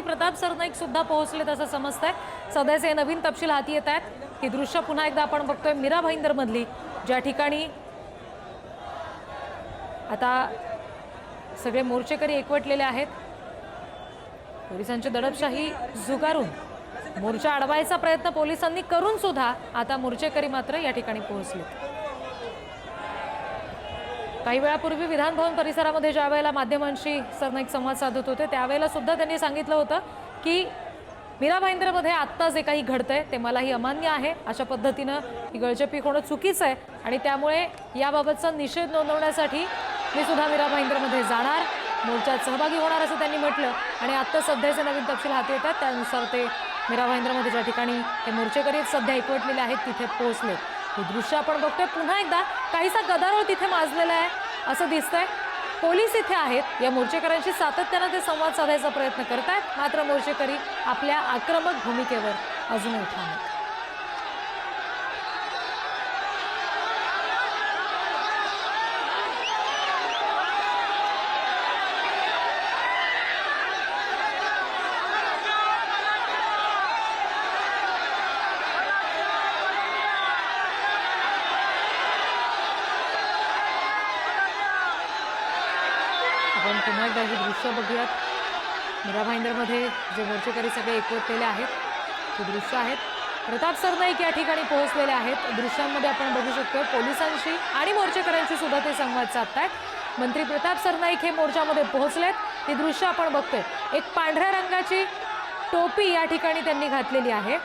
प्रताप सरनाईक सुद्धा पोहोचलेत असं समजतंय। सध्याचे नवीन तपशील हाती येत आहेत। ही दृश्य पुन्हा एकदा आपण बघतोय मीरा भाईंदर मधली, ज्या ठिकाणी आता सगळे मोर्चेकरी एकवटलेले आहेत। पोलिसांची दडपशाही झुगारून मोर्चा अडवायचा प्रयत्न पोलिसांनी करून सुद्धा आता मोर्चेकरी मात्र या ठिकाणी पोहोचले। काही वेळापूर्वी विधान भवन परिसरामध्ये ज्या वेळेला माध्यमांशी सरनाईक संवाद साधत होते त्यावेळेला सुद्धा त्यांनी सांगितलं होतं की मीरा भाईंदरमध्ये आत्ता जे काही घडतंय ते मलाही अमान्य आहे। अशा पद्धतीनं ही गळचेपी होणं चुकीचं आहे आणि त्यामुळे याबाबतचा निषेध नोंदवण्यासाठी मी सुद्धा मीरा भाईंदरमध्ये जाणार, मोर्चात सहभागी होणार असं त्यांनी म्हटलं। आणि आत्ता सध्याचे नवीन तपशील हाती येतात त्यानुसार ते मीरा भाईंदरमध्ये ज्या ठिकाणी हे मोर्चेकरी सध्या एकवटलेले आहेत तिथे पोहोचले। हे दृश्य आपण बघतोय पुन्हा एकदा काहीसा गदारोळ तिथे माजलेला आहे असं दिसतंय। पोलीस इथे आहेत, या मोर्चेकऱ्यांशी सातत्याने ते संवाद साधायचा प्रयत्न करतात, मात्र मोर्चेकरी आपल्या आक्रमक भूमिकेवर अजूनही ठाम आहेत। आपण पुन्हा एकदा हे दृश्य बघूयात। मीरा भाईंदरमध्ये जे मोर्चेकरी सगळे एकवटलेले आहेत ते दृश्य आहेत। प्रताप सरनाईक या ठिकाणी पोहोचलेले आहेत। दृश्यांमध्ये आपण बघू शकतो पोलिसांशी आणि मोर्चेकऱ्यांशी सुद्धा ते संवाद साधतायत। मंत्री प्रताप सरनाईक हे मोर्चामध्ये पोहोचलेत। ही दृश्य आपण बघतोय, एक पांढऱ्या रंगाची टोपी या ठिकाणी त्यांनी घातलेली आहे।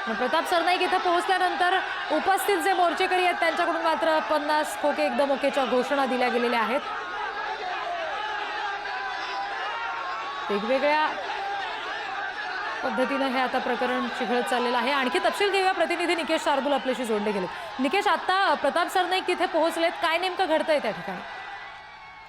प्रताप सरनाईक इथे पोहोचल्यानंतर उपस्थित जे मोर्चेकरी आहेत त्यांच्याकडून मात्र 50 खोके एकदम ओकेच्या घोषणा दिल्या गेलेल्या आहेत। वेगवेगळ्या पद्धतीने हे आता प्रकरण चिघळत चाललेलं आहे। आणखी तपशील घेऊया, प्रतिनिधी निकेश शार्दूल आपल्याशी जोडले गेले। निकेश, आता प्रताप सरनाईक तिथे पोहोचलेत, काय नेमकं घडतंय त्या ठिकाणी?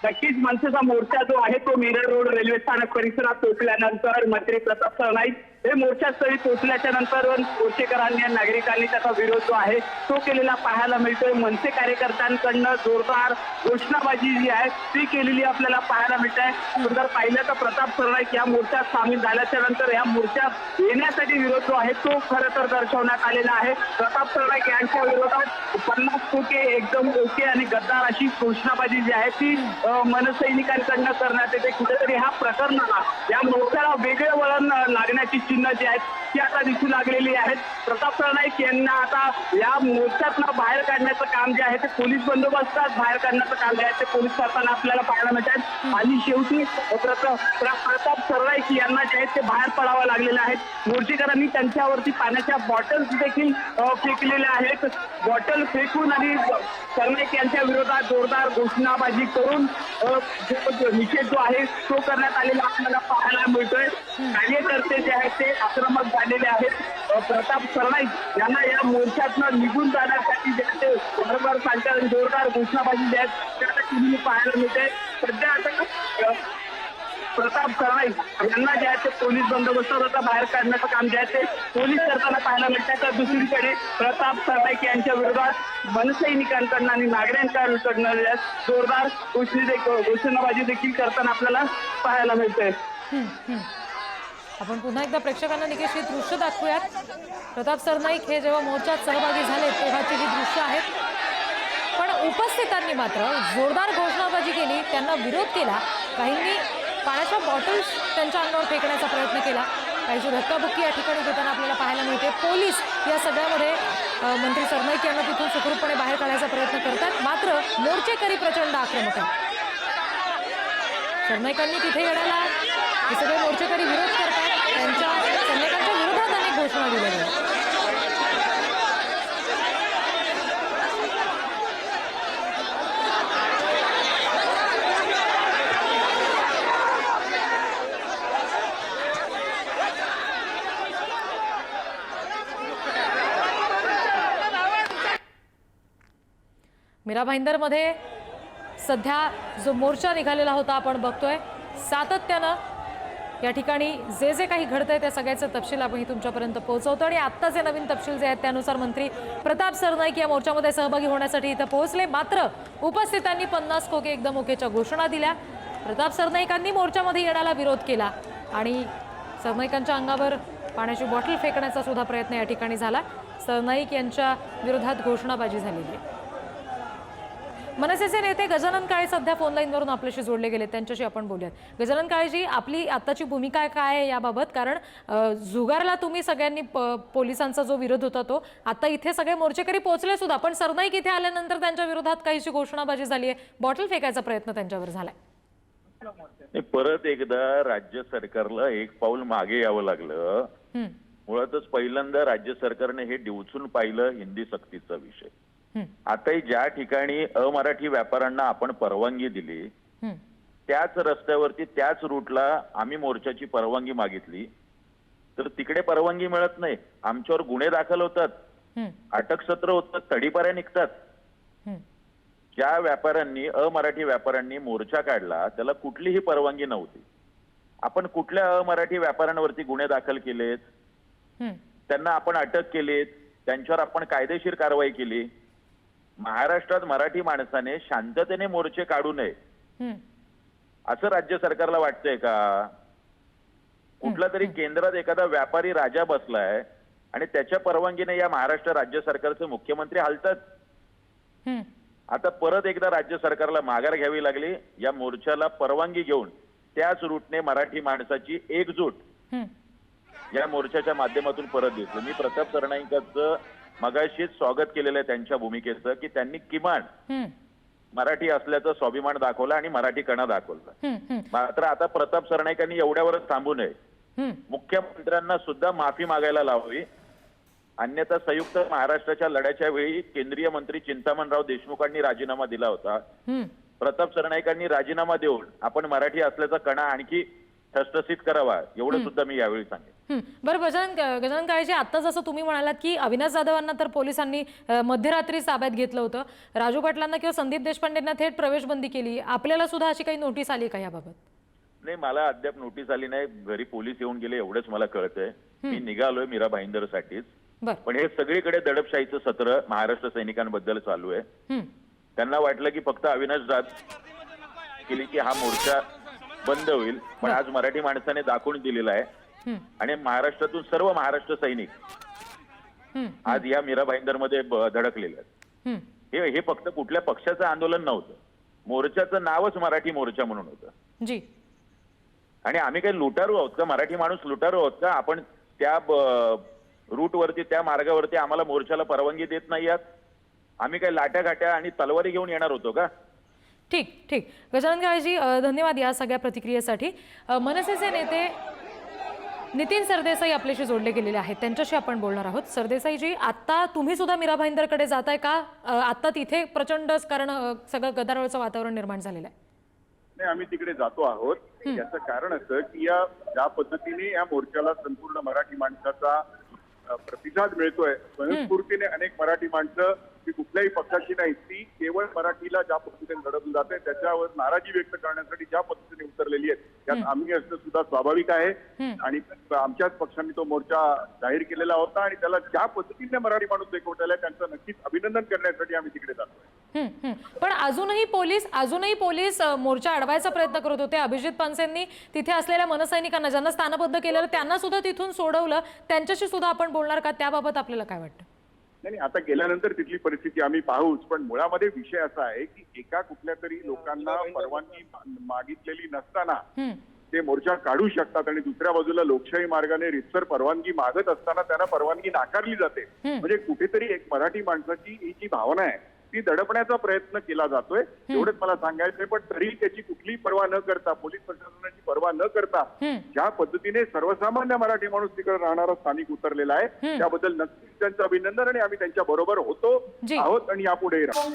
नक्कीच मनसेचा मोर्चा जो आहे तो मीरा रोड रेल्वे स्थानक परिसरात पोहोचल्यानंतर मंत्री प्रताप सरनाईक हे मोर्चास्थळी पोहोचल्याच्या नंतर मोर्चेकरांनी आणि नागरिकांनी त्याचा विरोध जो आहे तो केलेला पाहायला मिळतोय। मनसे कार्यकर्त्यांकडनं जोरदार घोषणाबाजी जी आहे ती केलेली आपल्याला पाहायला मिळत आहे। जर पाहिलं तर प्रताप सरनाईक या मोर्चात सामील झाल्याच्या नंतर या मोर्चात येण्यासाठी विरोध जो आहे तो खरं तर दर्शवण्यात आलेला आहे। प्रताप सरनाईक यांच्या विरोधात 50 खोके एकदम ओके आणि गद्दार अशी घोषणाबाजी जी आहे ती मनसैनिकांकडनं करण्यात येते। कुठेतरी हा प्रकरणाला या मोर्चाला वेगळे वळण लागण्याची चिन्ह जी आहेत ती आता दिसू लागलेली आहेत। प्रताप सरनाईक यांना आता या मोर्चातनं बाहेर काढण्याचं काम जे आहे ते पोलीस बंदोबस्तात बाहेर काढण्याचं काम जे आहे ते पोलीस करताना आपल्याला पाहायला मिळतात। आणि शेवटी प्रताप सरनाईक यांना जे आहे ते बाहेर पडावं लागलेलं आहे। मोर्चेकरांनी त्यांच्यावरती पाण्याच्या बॉटल्स देखील फेकलेल्या आहेत। बॉटल फेकून आणि सरनाईक यांच्या विरोधात जोरदार घोषणाबाजी करून निषेध जो आहे तो करण्यात आलेला आपल्याला पाहायला मिळतोय। कार्यकर्ते जे आहेत ते आक्रमक झालेले आहेत। प्रताप सरनाईक यांना या मोर्चातनं निघून जाण्यासाठी जे ते बरोबर सांगतात, जोरदार घोषणाबाजी जी आहेत त्यासाठी पाहायला मिळते। सध्या आता प्रताप सरनाईक यांना जे आहे ते पोलीस बंदोबस्तात आता बाहेर काढण्याचं काम जे आहे ते पोलीस करताना पाहायला मिळतात। तर दुसरीकडे प्रताप सरनाईक यांच्या विरोधात मनसैनिकांकडनं आणि नागरिकांकडनं जोरदार घोषणाबाजी देखील करताना आपल्याला पाहायला मिळते। आपण पुन्हा एकदा प्रेक्षकांना निकेश हे दृश्य दाखवूयात। प्रताप सरनाईक हे जेव्हा मोर्चात सहभागी झाले तेव्हाची ही दृश्य आहेत, पण उपस्थितांनी मात्र जोरदार घोषणाबाजी केली, त्यांना विरोध केला। काहींनी पाण्याच्या बॉटल्स त्यांच्या अंगावर फेकण्याचा प्रयत्न केला, काहीची धक्काबुक्की या ठिकाणी होताना आपल्याला पाहायला मिळते। पोलीस या सगळ्यामध्ये मंत्री सरनाईक यांना तिथून सुखरूपपणे बाहेर काढण्याचा प्रयत्न करतात, मात्र मोर्चेकरी प्रचंड आक्रमक आहेत। सरनाईकांनी तिथे येण्याला हे सगळे मोर्चेकरी विरोध करतात, त्यांच्या सरनाईकांच्या विरोधात अनेक घोषणा दिल्या गेल्या। मीरा भाईंदरमध्ये सध्या जो मोर्चा निघालेला होता आपण बघतोय, सातत्यानं या ठिकाणी जे जे काही घडतंय त्या सगळ्याचं तपशील आपण तुमच्यापर्यंत पोहोचवतो। आणि आत्ता जे नवीन तपशील जे आहेत त्यानुसार मंत्री प्रताप सरनाईक या मोर्चामध्ये सहभागी होण्यासाठी इथं पोहोचले, मात्र उपस्थितांनी 50 खोके एकदम ओकेच्या घोषणा दिल्या। प्रताप सरनाईकांनी मोर्चामध्ये येण्याला विरोध केला आणि सरनाईकांच्या अंगावर पाण्याची बॉटल फेकण्याचा सुद्धा प्रयत्न या ठिकाणी झाला. सरनाईक यांच्या विरोधात घोषणाबाजी झालेली आहे. मनसेचे नेते गजानन काळे सध्या फोन लाईनवरून आपल्याशी जोडले गेले, त्यांच्याशी आपण बोलूयात. गजानन काळेजी, आपली आत्ताची भूमिका काय आहे याबाबत? कारण जुगारला तुम्ही सगळ्यांनी पोलिसांचा जो विरोध होता तो, आता इथे सगळे मोर्चेकरी पोहोचले सुद्धा, पण सरनाईक इथे आल्यानंतर त्यांच्या विरोधात काहीशी घोषणाबाजी झाली आहे, बॉटल फेकायचा प्रयत्न त्यांच्यावर झालाय. परत एकदा राज्य सरकारला एक पाऊल मागे यावं लागलं. मुळातच पहिल्यांदा राज्य सरकारने हे डिवचून पाहिलं हिंदी सक्तीचा विषय. आताही ज्या ठिकाणी अमराठी व्यापाऱ्यांना आपण परवानगी दिली त्याच रस्त्यावरती त्याच रूटला आम्ही मोर्चाची परवानगी मागितली तर तिकडे परवानगी मिळत नाही. आमच्यावर गुन्हे दाखल होतात, अटक सत्र होतात, तडीपाऱ्या निघतात. ज्या व्यापाऱ्यांनी अमराठी व्यापाऱ्यांनी मोर्चा काढला त्याला कुठलीही परवानगी नव्हती. आपण कुठल्या अमराठी व्यापाऱ्यांवरती गुन्हे दाखल केलेत, त्यांना आपण अटक केलीत, त्यांच्यावर आपण कायदेशीर कारवाई केली. महाराष्ट्रात मराठी माणसाने शांततेने मोर्चे काढू नये असं राज्य सरकारला वाटतंय का? कुठला तरी केंद्रात एखादा व्यापारी राजा बसलाय आणि त्याच्या परवानगीने या महाराष्ट्र राज्य सरकारचे मुख्यमंत्री हालतात. आता परत एकदा राज्य सरकारला माघार घ्यावी लागली. या मोर्चाला परवानगी घेऊन त्याच रूटने मराठी माणसाची एकजूट या मोर्चाच्या माध्यमातून परत घेतली. मी प्रताप सरनाईकांचं मगाशीच स्वागत केलेलं आहे त्यांच्या भूमिकेचं की त्यांनी किमान मराठी असल्याचं स्वाभिमान दाखवला आणि मराठीपणा दाखवला. मात्र आता प्रताप सरनाईकांनी एवढ्यावरच थांबू नये, मुख्यमंत्र्यांना सुद्धा माफी मागायला लावावी. अन्यथा संयुक्त महाराष्ट्राच्या लढ्याच्या वेळी केंद्रीय मंत्री चिंतामणराव देशमुखांनी राजीनामा दिला होता. प्रताप सरनाईकांनी राजीनामा देऊन आपण मराठी असल्याचा कणा आणखी ठसठसीत करावा एवढं सुद्धा मी यावेळी सांगेन. बरं गजानन काळेजी, आता जसं तुम्ही म्हणालात की अविनाश जाधवांना तर पोलिसांनी मध्यरात्री ताब्यात घेतलं होतं, राजू पाटलांना किंवा संदीप देशपांडेंना थेट प्रवेशबंदी केली, आपल्याला सुद्धा अशी काही नोटीस आली का याबाबत? नाही, मला अद्याप नोटीस आली नाही. घरी पोलीस येऊन गेले एवढंच मला कळतंय. मी निघालोय मीरा भाईंदरसाठीच. पण हे सगळीकडे दडपशाहीचं सत्र महाराष्ट्र सैनिकांबद्दल चालू आहे. त्यांना वाटलं की फक्त अविनाश जाधव केली की हा मोर्चा बंद होईल, पण आज मराठी माणसाने दाखवून दिलेला आहे आणि महाराष्ट्रातून सर्व महाराष्ट्र सैनिक आज या मीरा भाईंदरमध्ये धडकलेले आहेत. हे फक्त कुठल्या पक्षाचं आंदोलन नव्हतं, मोर्चाचं नावच मराठी मोर्चा म्हणून होतं. जी. आणि आम्ही काही लुटारू आहोत का? मराठी माणूस लुटारू आहोत का? आपण त्या रूटवरती त्या मार्गावरती आम्हाला मोर्चाला परवानगी देत नाही आहात? आम्ही काही लाट्या घाट्या आणि तलवारी घेऊन येणार होतो का? ठीक ठीक. गजानन काळेजी, धन्यवाद या सगळ्या प्रतिक्रियेसाठी. मनसेचे नेते नितीन सरदेसाई आपल्याशी जोडले गेलेले आहेत, त्यांच्याशी आपण बोलणार आहोत. सरदेसाईजी, आता तुम्ही सुद्धा मीरा भाईंदरकडे जाताय का? आता तिथे प्रचंड कारण सगळं गदारोळचं वातावरण निर्माण झालेलं आहे. नाही, आम्ही तिकडे जातो आहोत. याचं कारण असं की ज्या पद्धतीने या मोर्चाला संपूर्ण मराठी माणसाचा प्रतिसाद मिळतोय, स्वयंस्फूर्तीने अनेक मराठी माणसं ती कुठल्याही पक्षाची नाही, ती केवळ मराठीला ज्या पद्धतीने लढवून जाते त्याच्यावर नाराजी व्यक्त करण्यासाठी ज्या पद्धतीने उतरलेली आहे त्यात आम्ही असणं सुद्धा स्वाभाविक आहे. आणि आमच्याच पक्षांनी तो मोर्चा जाहीर केलेला होता आणि त्याला ज्या पद्धतीने मराठी माणूस एकवटलेला त्यांचं नक्कीच अभिनंदन करण्यासाठी आम्ही तिकडे जातोय. पण अजूनही पोलीस मोर्चा अडवायचा प्रयत्न करत होते. अभिजित पानसेंनी तिथे असलेल्या मनसैनिकांना ज्यांना स्थानबद्ध केलेलं त्यांना सुद्धा तिथून सोडवलं, त्यांच्याशी सुद्धा आपण बोलणार का? त्याबाबत आपल्याला काय वाटतं? नाही, आता गेल्यानंतर तिथली परिस्थिती आम्ही पाहूच. पण मुळामध्ये विषय असा आहे की एका कुठल्या तरी लोकांना परवानगी मागितलेली नसताना ते मोर्चा काढू शकतात आणि दुसऱ्या बाजूला लोकशाही मार्गाने रितसर परवानगी मागत असताना त्यांना परवानगी नाकारली जाते. म्हणजे कुठेतरी एक मराठी माणसाची ही जी भावना आहे ती दडपण्याचा प्रयत्न केला जातोय, एवढंच मला सांगायचंय. पण तरी त्याची कुठलीही पर्वा न करता, पोलीस प्रशासनाची पर्वा न करता ज्या पद्धतीने सर्वसामान्य मराठी माणूस तिकडे राहणारा स्थानिक उतरलेला आहे त्याबद्दल नक्कीच त्यांचं अभिनंदन आणि आम्ही त्यांच्या बरोबर होतो, आहोत आणि यापुढेही राहू.